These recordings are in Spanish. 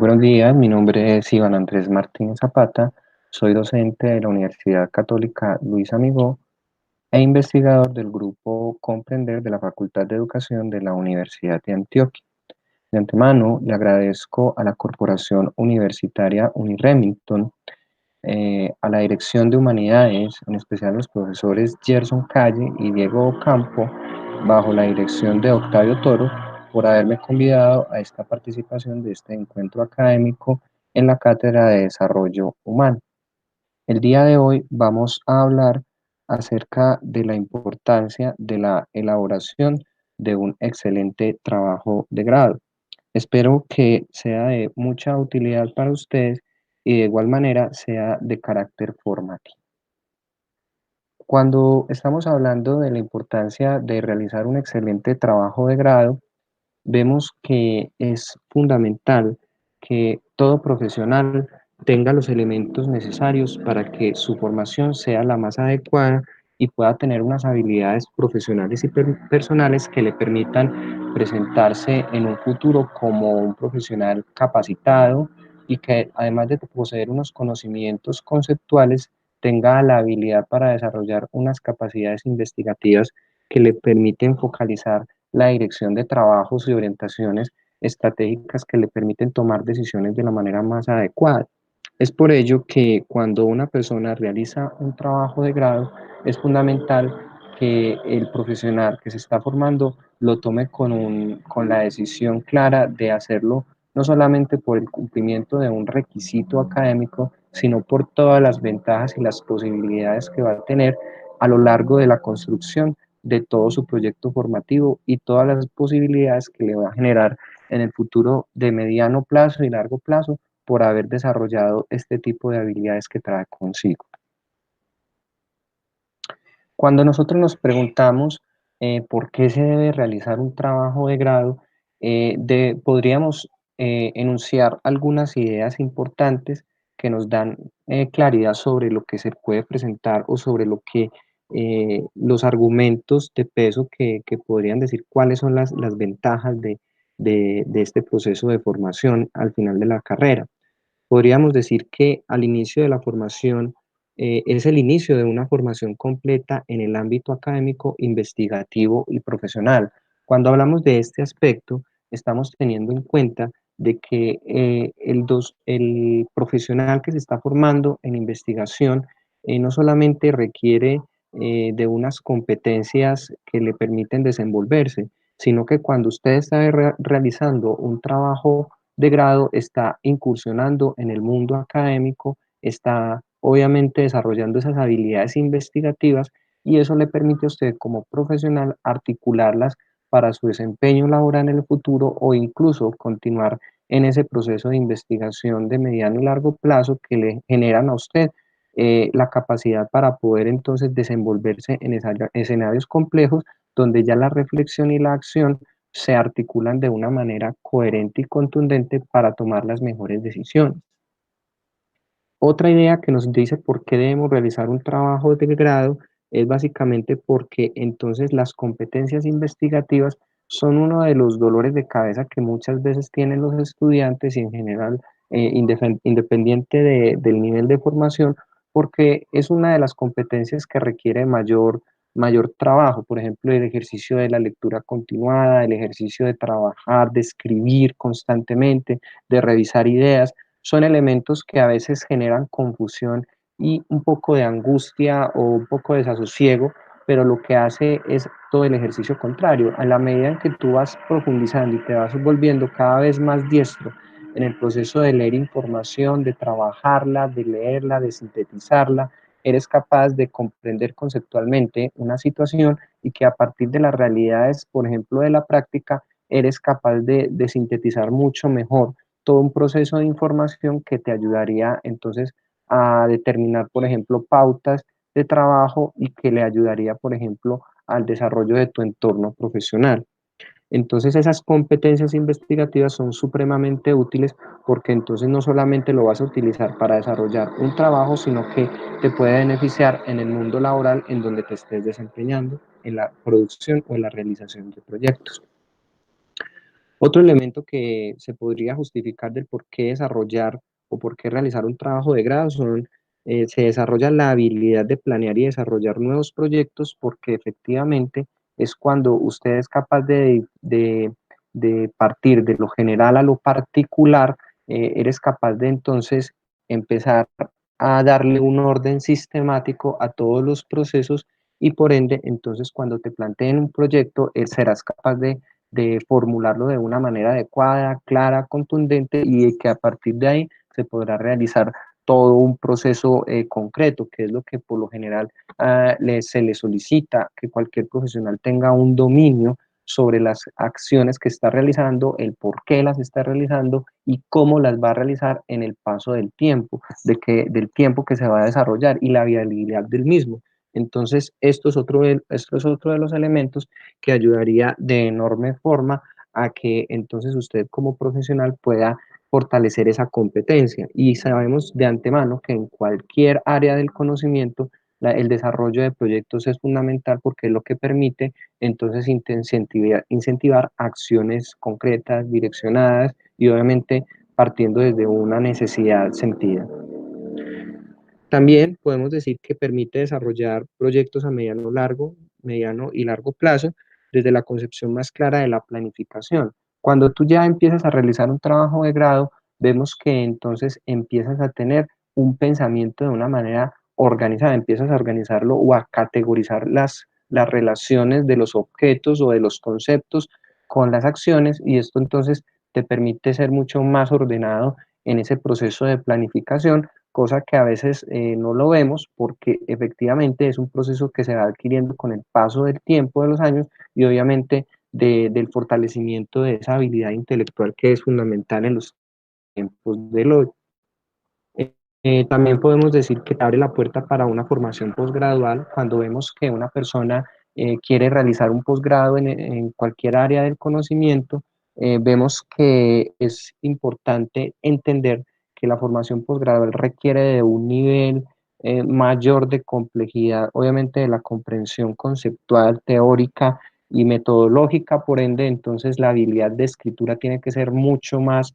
Buenos días, mi nombre es Iván Andrés Martínez Zapata, soy docente de la Universidad Católica Luis Amigó e investigador del grupo Comprender de la Facultad de Educación de la Universidad de Antioquia. De antemano, le agradezco a la Corporación Universitaria Uniremington, a la Dirección de Humanidades, en especial los profesores Gerson Calle y Diego Campo, bajo la dirección de Octavio Toro, por haberme convidado a esta participación de este encuentro académico en la Cátedra de Desarrollo Humano. El día de hoy vamos a hablar acerca de la importancia de la elaboración de un excelente trabajo de grado. Espero que sea de mucha utilidad para ustedes y de igual manera sea de carácter formativo. Cuando estamos hablando de la importancia de realizar un excelente trabajo de grado, vemos que es fundamental que todo profesional tenga los elementos necesarios para que su formación sea la más adecuada y pueda tener unas habilidades profesionales y personales que le permitan presentarse en un futuro como un profesional capacitado y que además de poseer unos conocimientos conceptuales, tenga la habilidad para desarrollar unas capacidades investigativas que le permiten focalizar la dirección de trabajos y orientaciones estratégicas que le permiten tomar decisiones de la manera más adecuada. Es por ello que cuando una persona realiza un trabajo de grado, es fundamental que el profesional que se está formando lo tome con la decisión clara de hacerlo no solamente por el cumplimiento de un requisito académico, sino por todas las ventajas y las posibilidades que va a tener a lo largo de la construcción de todo su proyecto formativo y todas las posibilidades que le va a generar en el futuro de mediano plazo y largo plazo por haber desarrollado este tipo de habilidades que trae consigo. Cuando nosotros nos preguntamos por qué se debe realizar un trabajo de grado, podríamos enunciar algunas ideas importantes que nos dan claridad sobre lo que se puede presentar o sobre lo que los argumentos de peso que podrían decir cuáles son las ventajas de este proceso de formación al final de la carrera. Podríamos decir que al inicio de la formación es el inicio de una formación completa en el ámbito académico, investigativo y profesional. Cuando hablamos de este aspecto, estamos teniendo en cuenta de que el profesional que se está formando en investigación no solamente requiere de unas competencias que le permiten desenvolverse, sino que cuando usted está realizando un trabajo de grado está incursionando en el mundo académico, está obviamente desarrollando esas habilidades investigativas y eso le permite a usted como profesional articularlas para su desempeño laboral en el futuro o incluso continuar en ese proceso de investigación de mediano y largo plazo que le generan a usted la capacidad para poder entonces desenvolverse en escenarios complejos donde ya la reflexión y la acción se articulan de una manera coherente y contundente para tomar las mejores decisiones. Otra idea que nos dice por qué debemos realizar un trabajo de grado es básicamente porque entonces las competencias investigativas son uno de los dolores de cabeza que muchas veces tienen los estudiantes y en general independiente del nivel de formación, porque es una de las competencias que requiere mayor trabajo, por ejemplo, el ejercicio de la lectura continuada, el ejercicio de trabajar, de escribir constantemente, de revisar ideas son elementos que a veces generan confusión y un poco de angustia o un poco de desasosiego, pero lo que hace es todo el ejercicio contrario. A la medida en que tú vas profundizando y te vas volviendo cada vez más diestro en el proceso de leer información, de trabajarla, de leerla, de sintetizarla, eres capaz de comprender conceptualmente una situación y que a partir de las realidades, por ejemplo, de la práctica, eres capaz de sintetizar mucho mejor todo un proceso de información que te ayudaría entonces a determinar, por ejemplo, pautas de trabajo y que le ayudaría, por ejemplo, al desarrollo de tu entorno profesional. Entonces esas competencias investigativas son supremamente útiles porque entonces no solamente lo vas a utilizar para desarrollar un trabajo, sino que te puede beneficiar en el mundo laboral en donde te estés desempeñando, en la producción o en la realización de proyectos. Otro elemento que se podría justificar del por qué desarrollar o por qué realizar un trabajo de grado se desarrolla la habilidad de planear y desarrollar nuevos proyectos porque efectivamente es cuando usted es capaz de partir de lo general a lo particular, eres capaz de entonces empezar a darle un orden sistemático a todos los procesos y por ende, entonces cuando te planteen un proyecto, serás capaz de formularlo de una manera adecuada, clara, contundente y que a partir de ahí se podrá realizar todo un proceso concreto, que es lo que por lo general se le solicita, que cualquier profesional tenga un dominio sobre las acciones que está realizando, el por qué las está realizando y cómo las va a realizar en el paso del tiempo, del tiempo que se va a desarrollar y la viabilidad del mismo. Entonces, esto es otro de los elementos que ayudaría de enorme forma a que entonces usted como profesional pueda fortalecer esa competencia. Y sabemos de antemano que en cualquier área del conocimiento, el desarrollo de proyectos es fundamental porque es lo que permite entonces incentivar acciones concretas, direccionadas y obviamente partiendo desde una necesidad sentida. También podemos decir que permite desarrollar proyectos a mediano y largo plazo desde la concepción más clara de la planificación. Cuando tú ya empiezas a realizar un trabajo de grado, vemos que entonces empiezas a tener un pensamiento de una manera organizada, empiezas a organizarlo o a categorizar las relaciones de los objetos o de los conceptos con las acciones y esto entonces te permite ser mucho más ordenado en ese proceso de planificación cosa que a veces no lo vemos porque efectivamente es un proceso que se va adquiriendo con el paso del tiempo de los años y obviamente del fortalecimiento de esa habilidad intelectual que es fundamental en los tiempos del hoy. También podemos decir que te abre la puerta para una formación posgradual cuando vemos que una persona quiere realizar un posgrado en cualquier área del conocimiento. Vemos que es importante entender que la formación posgradual requiere de un nivel mayor de complejidad, obviamente de la comprensión conceptual, teórica y metodológica, por ende, entonces la habilidad de escritura tiene que ser mucho más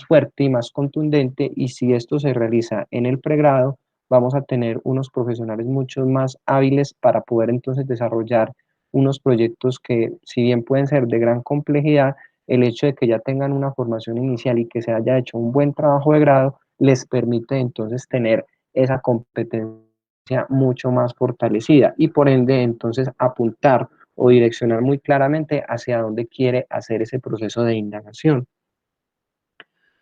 fuerte y más contundente y si esto se realiza en el pregrado, vamos a tener unos profesionales mucho más hábiles para poder entonces desarrollar unos proyectos que si bien pueden ser de gran complejidad, el hecho de que ya tengan una formación inicial y que se haya hecho un buen trabajo de grado les permite entonces tener esa competencia mucho más fortalecida y por ende entonces apuntar o direccionar muy claramente hacia dónde quiere hacer ese proceso de indagación.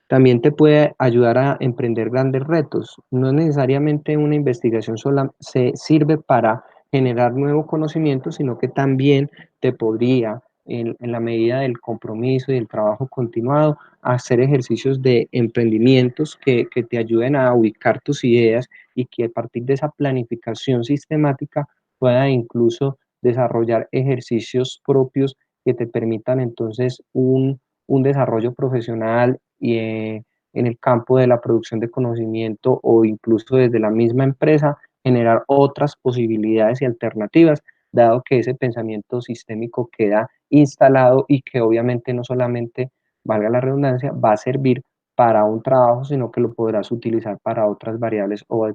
También te puede ayudar a emprender grandes retos. No necesariamente una investigación sola se sirve para generar nuevo conocimiento, sino que también te podría, en la medida del compromiso y del trabajo continuado, hacer ejercicios de emprendimientos que te ayuden a ubicar tus ideas y que a partir de esa planificación sistemática pueda incluso desarrollar ejercicios propios que te permitan entonces un desarrollo profesional y, en el campo de la producción de conocimiento o incluso desde la misma empresa generar otras posibilidades y alternativas, dado que ese pensamiento sistémico queda instalado y que obviamente no solamente, valga la redundancia, va a servir para un trabajo, sino que lo podrás utilizar para otras variables o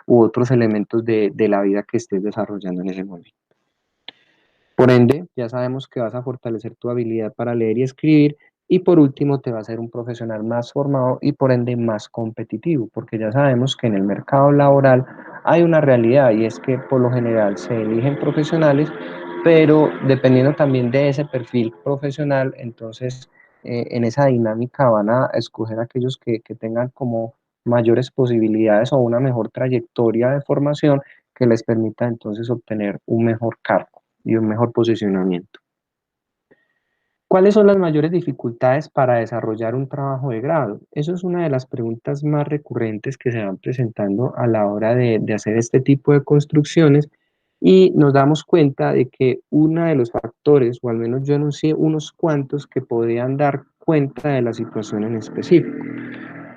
u otros elementos de la vida que estés desarrollando en ese momento. Por ende, ya sabemos que vas a fortalecer tu habilidad para leer y escribir y por último te va a ser un profesional más formado y por ende más competitivo, porque ya sabemos que en el mercado laboral hay una realidad y es que por lo general se eligen profesionales, pero dependiendo también de ese perfil profesional, entonces en esa dinámica van a escoger aquellos que tengan como mayores posibilidades o una mejor trayectoria de formación que les permita entonces obtener un mejor cargo y un mejor posicionamiento. ¿Cuáles son las mayores dificultades para desarrollar un trabajo de grado? Eso es una de las preguntas más recurrentes que se van presentando a la hora de hacer este tipo de construcciones y nos damos cuenta de que uno de los factores, o al menos yo enuncié unos cuantos que podrían dar cuenta de la situación en específico.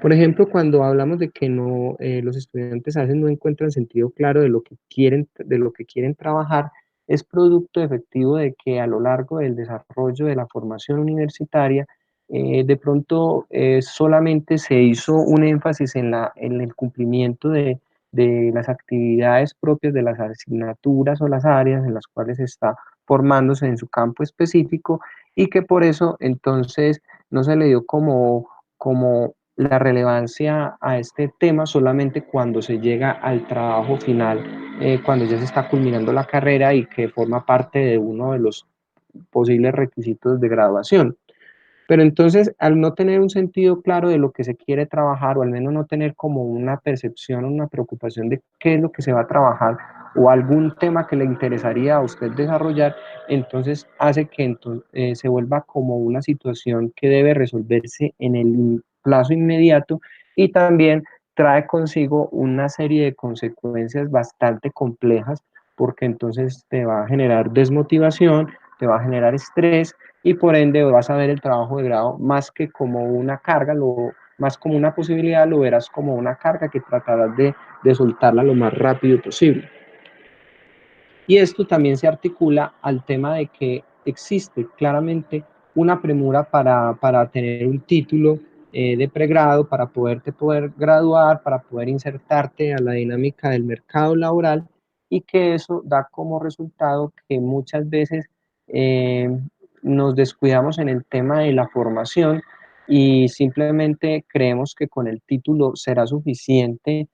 Por ejemplo, cuando hablamos de que no, los estudiantes a veces no encuentran sentido claro de lo que quieren trabajar, es producto efectivo de que a lo largo del desarrollo de la formación universitaria, de pronto solamente se hizo un énfasis en el cumplimiento de las actividades propias de las asignaturas o las áreas en las cuales está formándose en su campo específico y que por eso entonces no se le dio como la relevancia a este tema solamente cuando se llega al trabajo final, cuando ya se está culminando la carrera y que forma parte de uno de los posibles requisitos de graduación. Pero entonces, al no tener un sentido claro de lo que se quiere trabajar, o al menos no tener como una percepción, una preocupación de qué es lo que se va a trabajar, o algún tema que le interesaría a usted desarrollar, entonces hace que se vuelva como una situación que debe resolverse en el plazo inmediato y también trae consigo una serie de consecuencias bastante complejas, porque entonces te va a generar desmotivación, te va a generar estrés y por ende vas a ver el trabajo de grado más que como una carga, más como una posibilidad, lo verás como una carga que tratarás de soltarla lo más rápido posible. Y esto también se articula al tema de que existe claramente una premura para tener un título de pregrado, para poder graduar, para poder insertarte a la dinámica del mercado laboral y que eso da como resultado que muchas veces eh, nos descuidamos en el tema de la formación y simplemente creemos que con el título será suficiente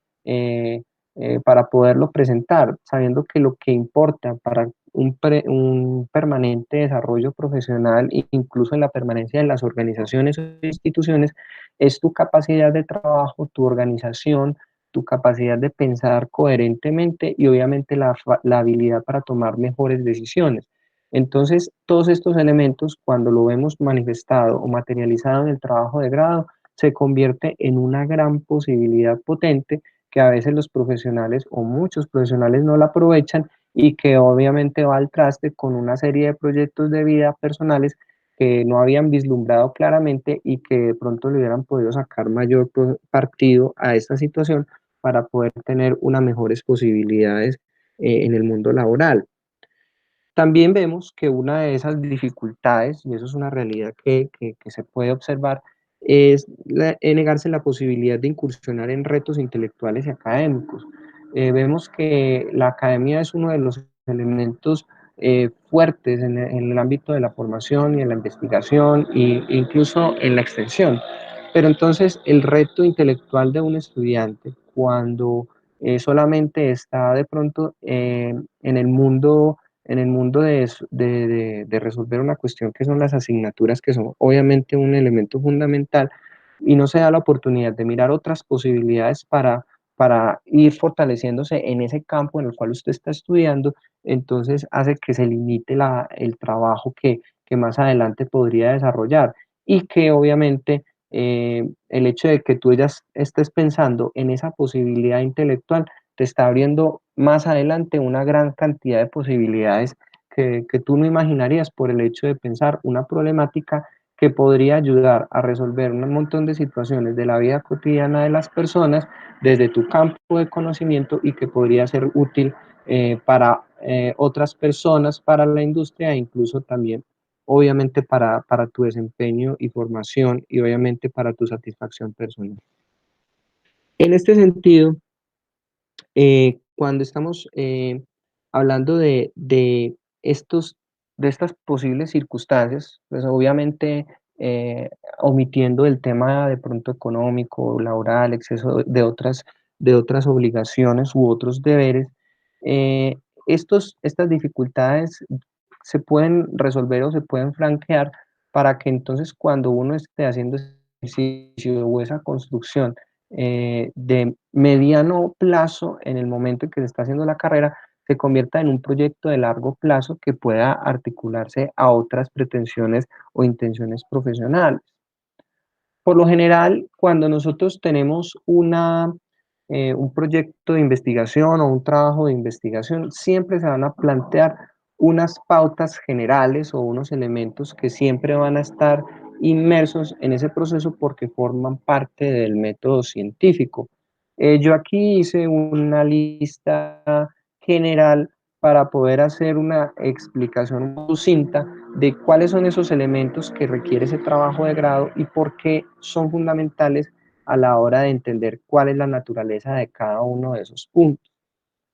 para poderlo presentar, sabiendo que lo que importa para un permanente desarrollo profesional, incluso en la permanencia de las organizaciones o instituciones, es tu capacidad de trabajo, tu organización, tu capacidad de pensar coherentemente y obviamente la habilidad para tomar mejores decisiones. Entonces, todos estos elementos, cuando lo vemos manifestado o materializado en el trabajo de grado, se convierte en una gran posibilidad potente que a veces los profesionales o muchos profesionales no la aprovechan y que obviamente va al traste con una serie de proyectos de vida personales que no habían vislumbrado claramente y que de pronto le hubieran podido sacar mayor partido a esta situación para poder tener unas mejores posibilidades en el mundo laboral. También vemos que una de esas dificultades, y eso es una realidad que se puede observar, es negarse la posibilidad de incursionar en retos intelectuales y académicos. Vemos que la academia es uno de los elementos fuertes en el ámbito de la formación y en la investigación e incluso en la extensión. Pero entonces el reto intelectual de un estudiante, cuando solamente está de pronto en el mundo de resolver una cuestión que son las asignaturas, que son obviamente un elemento fundamental, y no se da la oportunidad de mirar otras posibilidades para ir fortaleciéndose en ese campo en el cual usted está estudiando, entonces hace que se limite el trabajo que más adelante podría desarrollar y que obviamente el hecho de que tú ya estés pensando en esa posibilidad intelectual te está abriendo más adelante una gran cantidad de posibilidades que tú no imaginarías por el hecho de pensar una problemática que podría ayudar a resolver un montón de situaciones de la vida cotidiana de las personas desde tu campo de conocimiento y que podría ser útil para otras personas, para la industria e incluso también, obviamente, para tu desempeño y formación y obviamente para tu satisfacción personal. En este sentido, cuando estamos hablando estos, de estas posibles circunstancias, pues obviamente eh, omitiendo el tema de pronto económico, laboral, exceso de otras obligaciones u otros deberes, eh, estas dificultades se pueden resolver o se pueden franquear para que entonces cuando uno esté haciendo ese ejercicio o esa construcción de mediano plazo en el momento en que se está haciendo la carrera, se convierta en un proyecto de largo plazo que pueda articularse a otras pretensiones o intenciones profesionales. Por lo general, cuando nosotros tenemos un proyecto de investigación o un trabajo de investigación, siempre se van a plantear unas pautas generales o unos elementos que siempre van a estar inmersos en ese proceso porque forman parte del método científico. Yo aquí hice una lista general para poder hacer una explicación sucinta de cuáles son esos elementos que requiere ese trabajo de grado y por qué son fundamentales a la hora de entender cuál es la naturaleza de cada uno de esos puntos.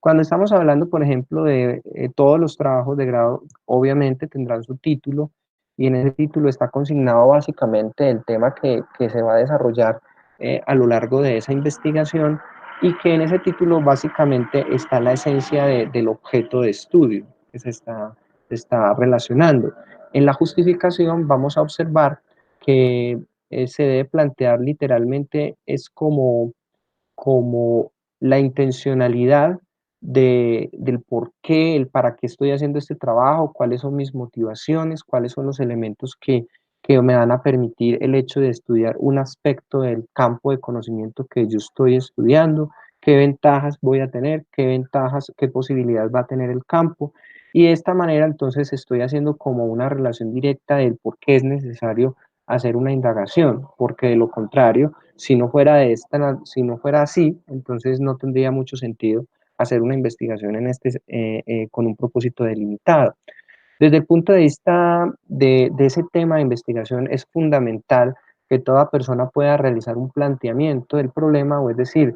Cuando estamos hablando, por ejemplo, de todos los trabajos de grado, obviamente tendrán su título y en ese título está consignado básicamente el tema que se va a desarrollar a lo largo de esa investigación y que en ese título básicamente está la esencia del objeto de estudio que se está relacionando. En la justificación vamos a observar que se debe plantear literalmente es como la intencionalidad del por qué, el para qué estoy haciendo este trabajo, cuáles son mis motivaciones, cuáles son los elementos que me van a permitir el hecho de estudiar un aspecto del campo de conocimiento que yo estoy estudiando, qué ventajas voy a tener, qué ventajas, qué posibilidades va a tener el campo. Y de esta manera entonces estoy haciendo como una relación directa del por qué es necesario hacer una indagación, porque de lo contrario, si no fuera así, entonces no tendría mucho sentido hacer una investigación con un propósito delimitado. Desde el punto de vista de ese tema de investigación, es fundamental que toda persona pueda realizar un planteamiento del problema, o es decir,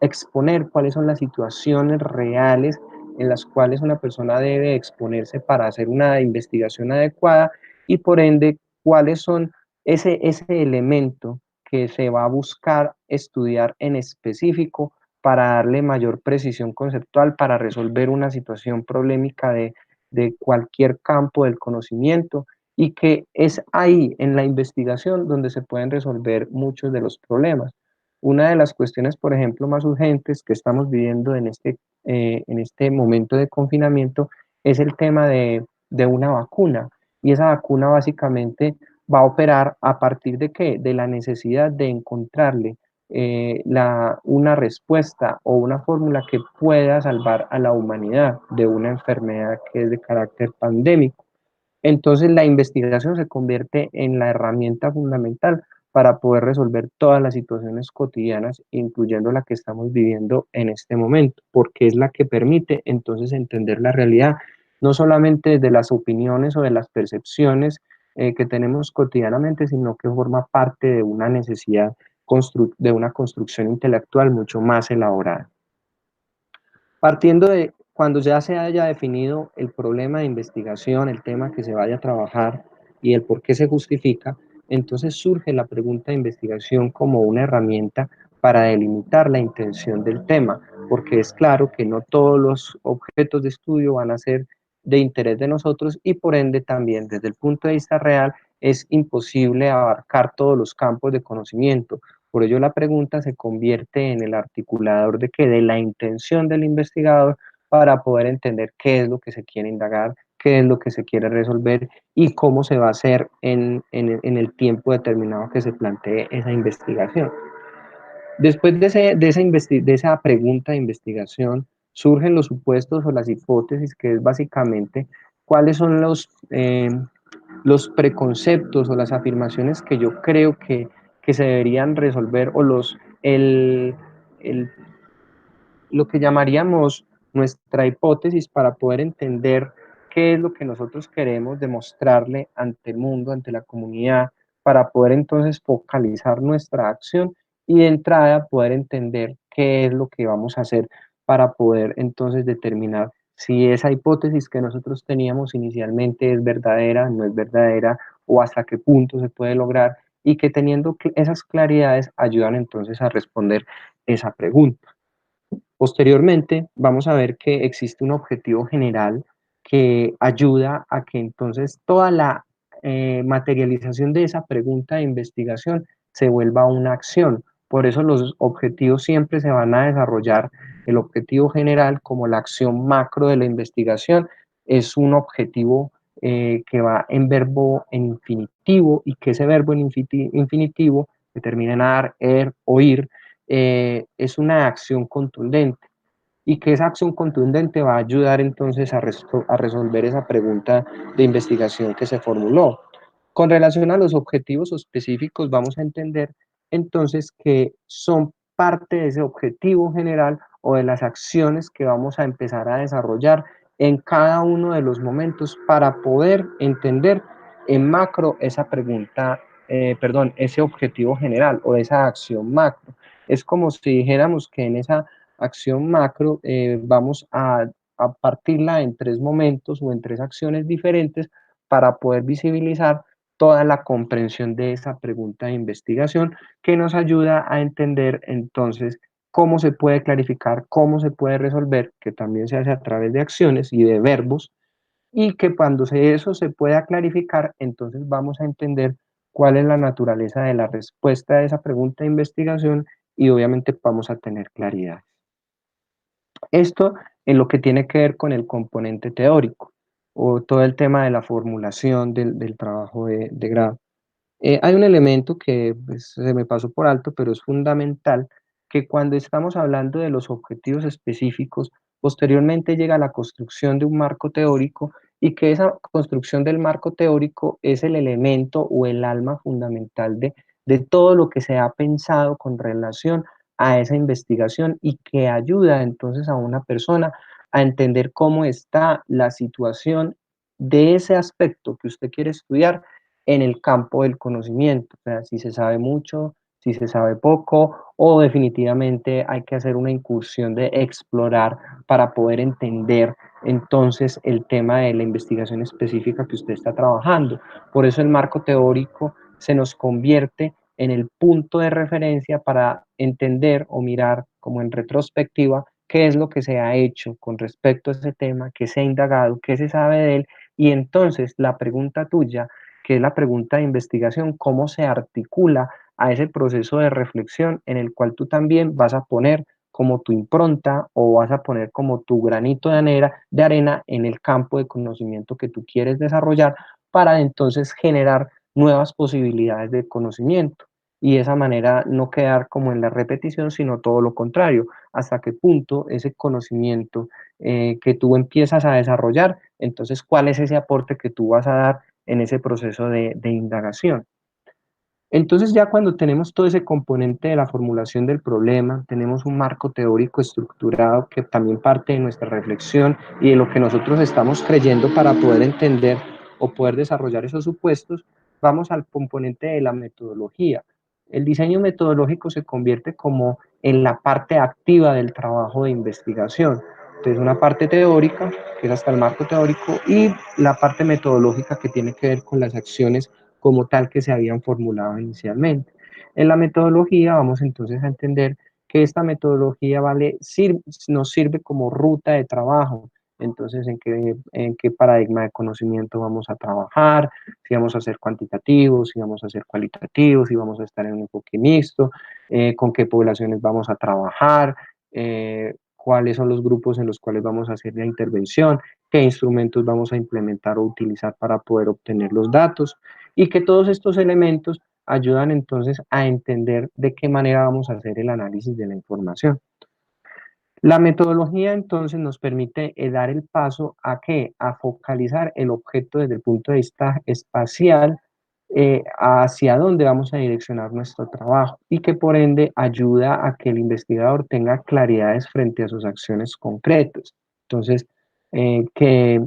exponer cuáles son las situaciones reales en las cuales una persona debe exponerse para hacer una investigación adecuada y por ende cuáles son ese elemento que se va a buscar estudiar en específico para darle mayor precisión conceptual, para resolver una situación problemática de cualquier campo del conocimiento y que es ahí en la investigación donde se pueden resolver muchos de los problemas. Una de las cuestiones, por ejemplo, más urgentes que estamos viviendo en este momento de confinamiento es el tema de una vacuna. Y esa vacuna básicamente va a operar a partir de qué? De la necesidad de encontrarle una respuesta o una fórmula que pueda salvar a la humanidad de una enfermedad que es de carácter pandémico. Entonces la investigación se convierte en la herramienta fundamental para poder resolver todas las situaciones cotidianas, incluyendo la que estamos viviendo en este momento, porque es la que permite entonces entender la realidad, no solamente desde las opiniones o de las percepciones que tenemos cotidianamente, sino que forma parte de una necesidad de una construcción intelectual mucho más elaborada. Partiendo de cuando ya se haya definido el problema de investigación, el tema que se vaya a trabajar y el por qué se justifica, entonces surge la pregunta de investigación como una herramienta para delimitar la intención del tema, porque es claro que no todos los objetos de estudio van a ser de interés de nosotros y por ende también desde el punto de vista real es imposible abarcar todos los campos de conocimiento. Por ello la pregunta se convierte en el articulador de que de la intención del investigador para poder entender qué es lo que se quiere indagar, qué es lo que se quiere resolver y cómo se va a hacer en el tiempo determinado que se plantee esa investigación. Después de esa pregunta de investigación, surgen los supuestos o las hipótesis, que es básicamente cuáles son los preconceptos o las afirmaciones que yo creo que se deberían resolver o el, lo que llamaríamos nuestra hipótesis para poder entender qué es lo que nosotros queremos demostrarle ante el mundo, ante la comunidad, para poder entonces focalizar nuestra acción y de entrada poder entender qué es lo que vamos a hacer para poder entonces determinar si esa hipótesis que nosotros teníamos inicialmente es verdadera, no es verdadera o hasta qué punto se puede lograr y que teniendo esas claridades ayudan entonces a responder esa pregunta. Posteriormente, vamos a ver que existe un objetivo general que ayuda a que entonces toda la materialización de esa pregunta de investigación se vuelva una acción. Por eso los objetivos siempre se van a desarrollar. El objetivo general como la acción macro de la investigación es un objetivo que va en verbo en infinitivo y que ese verbo en infinitivo que termina en ar, er, oír, es una acción contundente y que esa acción contundente va a ayudar entonces a resolver esa pregunta de investigación que se formuló. Con relación a los objetivos específicos, vamos a entender entonces que son parte de ese objetivo general o de las acciones que vamos a empezar a desarrollar en cada uno de los momentos para poder entender en macro esa pregunta, ese objetivo general o esa acción macro. Es como si dijéramos que en esa acción macro vamos a partirla en tres momentos o en tres acciones diferentes para poder visibilizar toda la comprensión de esa pregunta de investigación que nos ayuda a entender entonces cómo se puede clarificar, cómo se puede resolver, que también se hace a través de acciones y de verbos, y que cuando eso se pueda clarificar, entonces vamos a entender cuál es la naturaleza de la respuesta a esa pregunta de investigación y obviamente vamos a tener claridad. Esto en lo que tiene que ver con el componente teórico o todo el tema de la formulación del trabajo de grado. Hay un elemento que pues, se me pasó por alto, pero es fundamental, que cuando estamos hablando de los objetivos específicos, posteriormente llega la construcción de un marco teórico y que esa construcción del marco teórico es el elemento o el alma fundamental de todo lo que se ha pensado con relación a esa investigación y que ayuda entonces a una persona a entender cómo está la situación de ese aspecto que usted quiere estudiar en el campo del conocimiento, o sea, si se sabe mucho, si se sabe poco, o definitivamente hay que hacer una incursión de explorar para poder entender entonces el tema de la investigación específica que usted está trabajando. Por eso el marco teórico se nos convierte en el punto de referencia para entender o mirar como en retrospectiva qué es lo que se ha hecho con respecto a ese tema, qué se ha indagado, qué se sabe de él, y entonces la pregunta tuya, que es la pregunta de investigación, cómo se articula a ese proceso de reflexión en el cual tú también vas a poner como tu impronta o vas a poner como tu granito de arena en el campo de conocimiento que tú quieres desarrollar para entonces generar nuevas posibilidades de conocimiento y de esa manera no quedar como en la repetición, sino todo lo contrario, hasta qué punto ese conocimiento que tú empiezas a desarrollar, entonces cuál es ese aporte que tú vas a dar en ese proceso de indagación. Entonces ya cuando tenemos todo ese componente de la formulación del problema, tenemos un marco teórico estructurado que también parte de nuestra reflexión y de lo que nosotros estamos creyendo para poder entender o poder desarrollar esos supuestos, vamos al componente de la metodología. El diseño metodológico se convierte como en la parte activa del trabajo de investigación. Entonces una parte teórica, que es hasta el marco teórico, y la parte metodológica que tiene que ver con las acciones como tal que se habían formulado inicialmente. En la metodología vamos entonces a entender que esta metodología nos sirve como ruta de trabajo. Entonces, en qué paradigma de conocimiento vamos a trabajar, si vamos a ser cuantitativos, si vamos a ser cualitativos, si vamos a estar en un enfoque mixto, con qué poblaciones vamos a trabajar, cuáles son los grupos en los cuales vamos a hacer la intervención, qué instrumentos vamos a implementar o utilizar para poder obtener los datos y que todos estos elementos ayudan entonces a entender de qué manera vamos a hacer el análisis de la información. La metodología entonces nos permite dar el paso a qué? A focalizar el objeto desde el punto de vista espacial hacia dónde vamos a direccionar nuestro trabajo y que por ende ayuda a que el investigador tenga claridades frente a sus acciones concretas. Entonces, que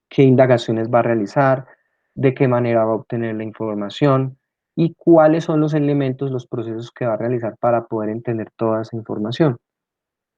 qué indagaciones va a realizar, de qué manera va a obtener la información y cuáles son los elementos, los procesos que va a realizar para poder entender toda esa información.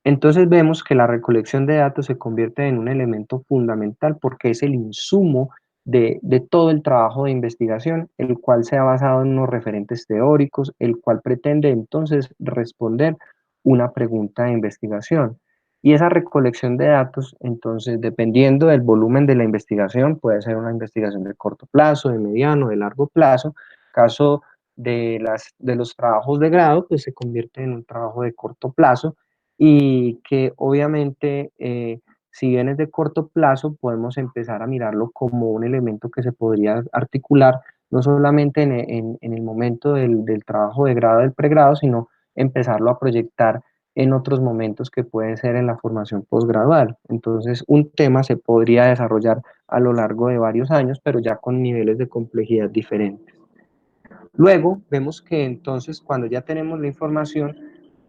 Entonces vemos que la recolección de datos se convierte en un elemento fundamental porque es el insumo de todo el trabajo de investigación, el cual se ha basado en unos referentes teóricos, el cual pretende entonces responder una pregunta de investigación. Y esa recolección de datos, entonces, dependiendo del volumen de la investigación, puede ser una investigación de corto plazo, de mediano, de largo plazo. Caso de los trabajos de grado, pues se convierte en un trabajo de corto plazo y que obviamente, si bien es de corto plazo, podemos empezar a mirarlo como un elemento que se podría articular no solamente en el momento del trabajo de grado, del pregrado, sino empezarlo a proyectar en otros momentos que pueden ser en la formación posgradual. Entonces, un tema se podría desarrollar a lo largo de varios años, pero ya con niveles de complejidad diferentes. Luego, vemos que entonces cuando ya tenemos la información,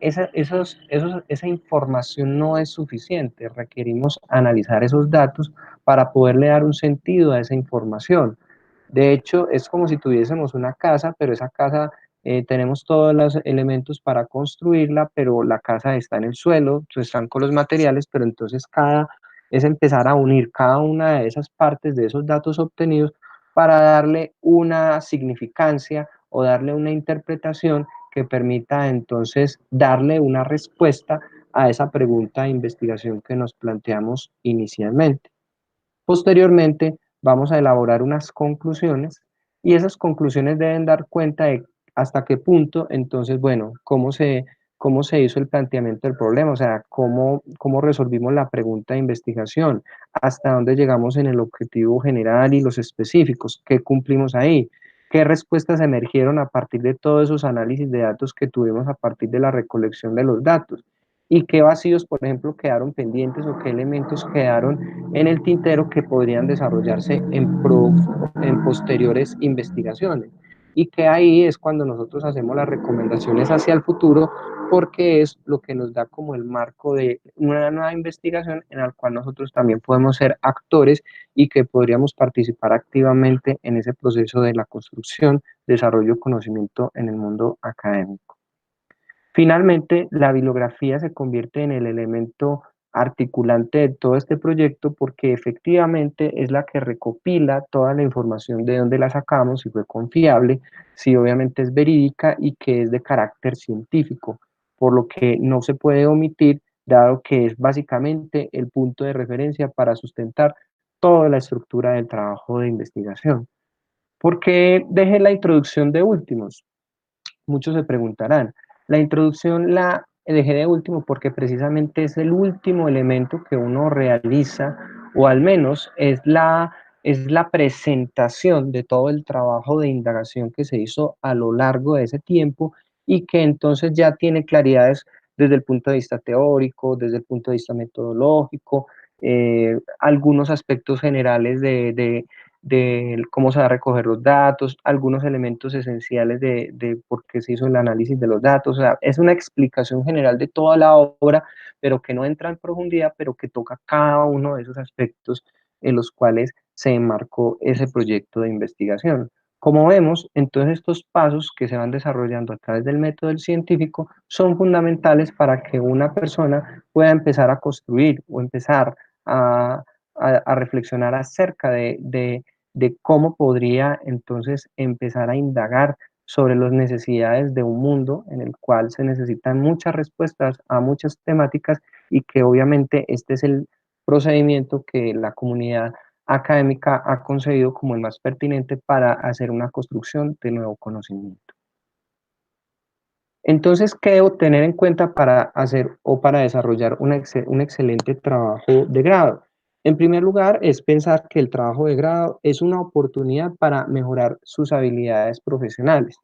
esa información no es suficiente, requerimos analizar esos datos para poderle dar un sentido a esa información. De hecho, es como si tuviésemos una casa, pero esa casa tenemos todos los elementos para construirla, pero la casa está en el suelo, están con los materiales, pero entonces es empezar a unir cada una de esas partes de esos datos obtenidos para darle una significancia o darle una interpretación que permita entonces darle una respuesta a esa pregunta de investigación que nos planteamos inicialmente. Posteriormente, vamos a elaborar unas conclusiones y esas conclusiones deben dar cuenta de hasta qué punto, entonces, bueno, cómo se hizo el planteamiento del problema, o sea, cómo resolvimos la pregunta de investigación, hasta dónde llegamos en el objetivo general y los específicos, qué cumplimos ahí, qué respuestas emergieron a partir de todos esos análisis de datos que tuvimos a partir de la recolección de los datos y qué vacíos, por ejemplo, quedaron pendientes o qué elementos quedaron en el tintero que podrían desarrollarse en posteriores investigaciones. Y que ahí es cuando nosotros hacemos las recomendaciones hacia el futuro, porque es lo que nos da como el marco de una nueva investigación en la cual nosotros también podemos ser actores y que podríamos participar activamente en ese proceso de la construcción, desarrollo, conocimiento en el mundo académico. Finalmente, la bibliografía se convierte en el elemento articulante de todo este proyecto porque efectivamente es la que recopila toda la información de dónde la sacamos, si fue confiable, si obviamente es verídica y que es de carácter científico, por lo que no se puede omitir, dado que es básicamente el punto de referencia para sustentar toda la estructura del trabajo de investigación. ¿Por qué dejé la introducción de últimos? Muchos se preguntarán. La introducción la dejé de último porque precisamente es el último elemento que uno realiza, o al menos es la presentación de todo el trabajo de indagación que se hizo a lo largo de ese tiempo y que entonces ya tiene claridades desde el punto de vista teórico, desde el punto de vista metodológico, algunos aspectos generales de cómo se va a recoger los datos, algunos elementos esenciales de por qué se hizo el análisis de los datos. O sea, es una explicación general de toda la obra, pero que no entra en profundidad, pero que toca cada uno de esos aspectos en los cuales se enmarcó ese proyecto de investigación. Como vemos, entonces estos pasos que se van desarrollando a través del método del científico son fundamentales para que una persona pueda empezar a construir o empezar a reflexionar acerca de cómo podría entonces empezar a indagar sobre las necesidades de un mundo en el cual se necesitan muchas respuestas a muchas temáticas y que obviamente este es el procedimiento que la comunidad académica ha concebido como el más pertinente para hacer una construcción de nuevo conocimiento. Entonces, ¿qué debo tener en cuenta para hacer o para desarrollar un excelente trabajo de grado? En primer lugar, es pensar que el trabajo de grado es una oportunidad para mejorar sus habilidades profesionales.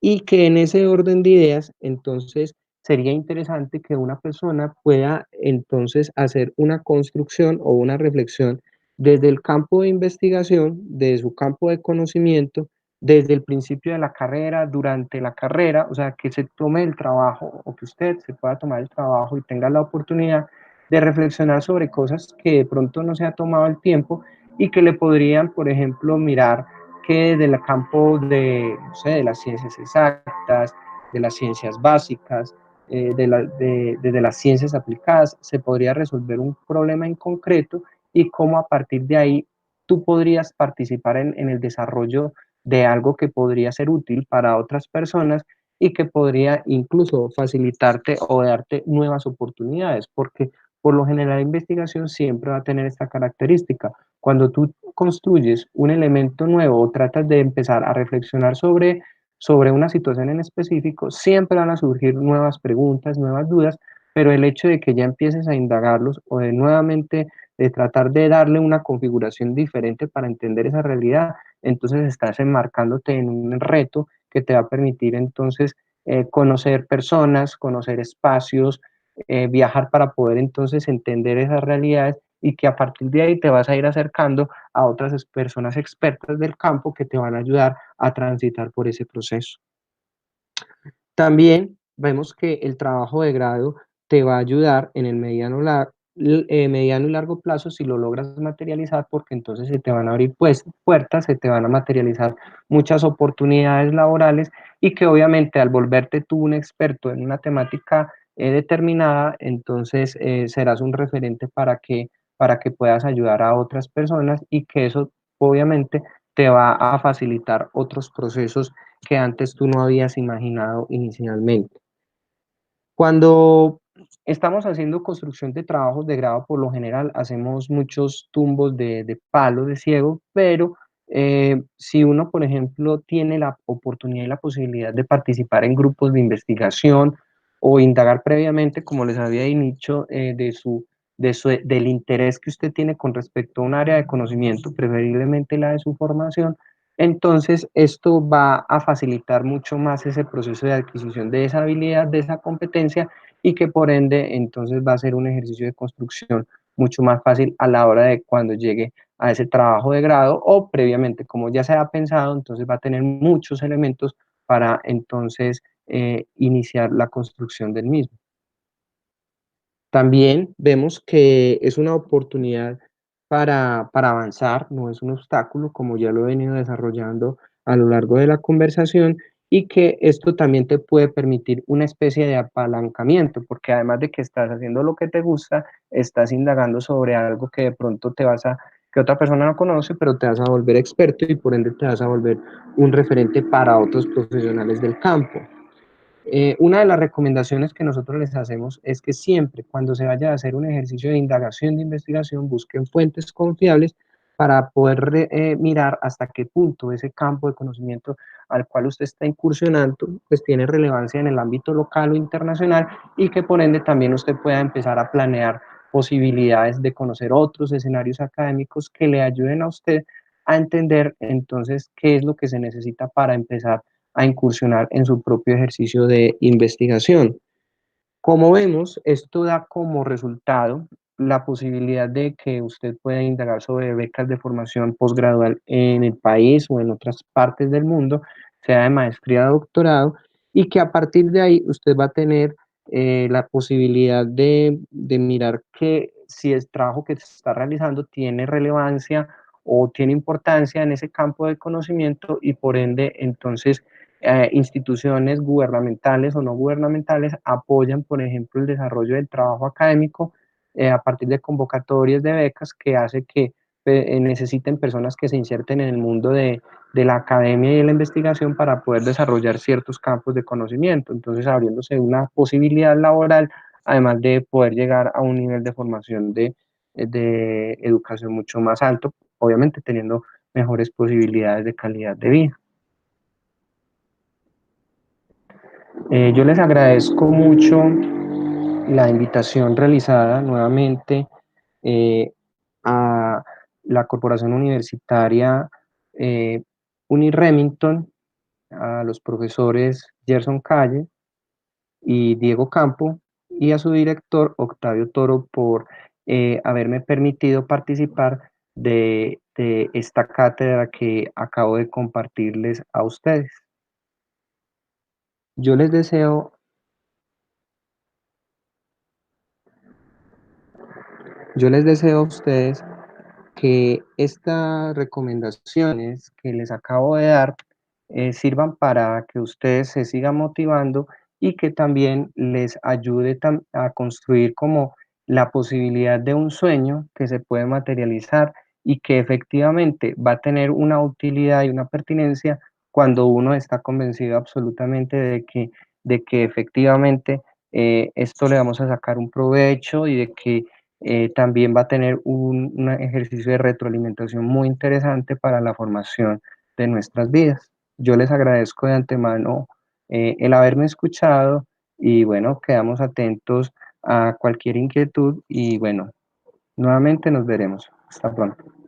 Y que en ese orden de ideas, entonces, sería interesante que una persona pueda entonces hacer una construcción o una reflexión desde el campo de investigación, desde su campo de conocimiento, desde el principio de la carrera, durante la carrera, o sea, que se tome el trabajo o que usted se pueda tomar el trabajo y tenga la oportunidad de reflexionar sobre cosas que de pronto no se ha tomado el tiempo y que le podrían, por ejemplo, mirar que desde el campo de, no sé, de las ciencias exactas, de las ciencias básicas, desde las ciencias aplicadas, se podría resolver un problema en concreto y cómo a partir de ahí tú podrías participar en el desarrollo de algo que podría ser útil para otras personas y que podría incluso facilitarte o darte nuevas oportunidades, porque por lo general la investigación siempre va a tener esta característica. Cuando tú construyes un elemento nuevo o tratas de empezar a reflexionar sobre una situación en específico, siempre van a surgir nuevas preguntas, nuevas dudas, pero el hecho de que ya empieces a indagarlos o de nuevamente de tratar de darle una configuración diferente para entender esa realidad, entonces estás enmarcándote en un reto que te va a permitir entonces conocer personas, conocer espacios, viajar para poder entonces entender esas realidades y que a partir de ahí te vas a ir acercando a otras personas expertas del campo que te van a ayudar a transitar por ese proceso. También vemos que el trabajo de grado te va a ayudar en el mediano y largo plazo si lo logras materializar, porque entonces se te van a abrir pues, puertas, se te van a materializar muchas oportunidades laborales y que obviamente al volverte tú un experto en una temática determinada, entonces serás un referente para que puedas ayudar a otras personas y que eso obviamente te va a facilitar otros procesos que antes tú no habías imaginado inicialmente. Cuando estamos haciendo construcción de trabajos de grado, por lo general hacemos muchos tumbos de palo de ciego, pero si uno, por ejemplo, tiene la oportunidad y la posibilidad de participar en grupos de investigación o indagar previamente, como les había dicho, del interés que usted tiene con respecto a un área de conocimiento, preferiblemente la de su formación, entonces esto va a facilitar mucho más ese proceso de adquisición de esa habilidad, de esa competencia y que por ende entonces va a ser un ejercicio de construcción mucho más fácil a la hora de cuando llegue a ese trabajo de grado o previamente, como ya se ha pensado, entonces va a tener muchos elementos para entonces iniciar la construcción del mismo. También vemos que es una oportunidad para avanzar, no es un obstáculo, como ya lo he venido desarrollando a lo largo de la conversación, y que esto también te puede permitir una especie de apalancamiento, porque además de que estás haciendo lo que te gusta, estás indagando sobre algo que de pronto que otra persona no conoce, pero te vas a volver experto y por ende te vas a volver un referente para otros profesionales del campo. Una de las recomendaciones que nosotros les hacemos es que siempre cuando se vaya a hacer un ejercicio de indagación, de investigación, busquen fuentes confiables para poder mirar hasta qué punto ese campo de conocimiento al cual usted está incursionando, pues tiene relevancia en el ámbito local o internacional y que por ende también usted pueda empezar a planear posibilidades de conocer otros escenarios académicos que le ayuden a usted a entender entonces qué es lo que se necesita para empezar a incursionar en su propio ejercicio de investigación. Como vemos, esto da como resultado la posibilidad de que usted pueda indagar sobre becas de formación posgradual en el país o en otras partes del mundo, sea de maestría o doctorado, y que a partir de ahí usted va a tener la posibilidad de mirar que si el trabajo que se está realizando tiene relevancia o tiene importancia en ese campo de conocimiento y por ende entonces instituciones gubernamentales o no gubernamentales apoyan, por ejemplo, el desarrollo del trabajo académico a partir de convocatorias de becas que hace que necesiten personas que se inserten en el mundo de la academia y de la investigación para poder desarrollar ciertos campos de conocimiento. Entonces, abriéndose una posibilidad laboral, además de poder llegar a un nivel de formación de educación mucho más alto, obviamente teniendo mejores posibilidades de calidad de vida. Yo les agradezco mucho la invitación realizada nuevamente eh, a la Corporación Universitaria Remington, a los profesores Gerson Calle y Diego Campo y a su director Octavio Toro por haberme permitido participar de esta cátedra que acabo de compartirles a ustedes. Yo les deseo Yo les deseo a ustedes que estas recomendaciones que les acabo de dar sirvan para que ustedes se sigan motivando y que también les ayude a construir como la posibilidad de un sueño que se puede materializar y que efectivamente va a tener una utilidad y una pertinencia cuando uno está convencido absolutamente de que efectivamente esto le vamos a sacar un provecho y de que también va a tener un ejercicio de retroalimentación muy interesante para la formación de nuestras vidas. Yo les agradezco de antemano el haberme escuchado y bueno, quedamos atentos a cualquier inquietud y bueno, nuevamente nos veremos. Hasta pronto.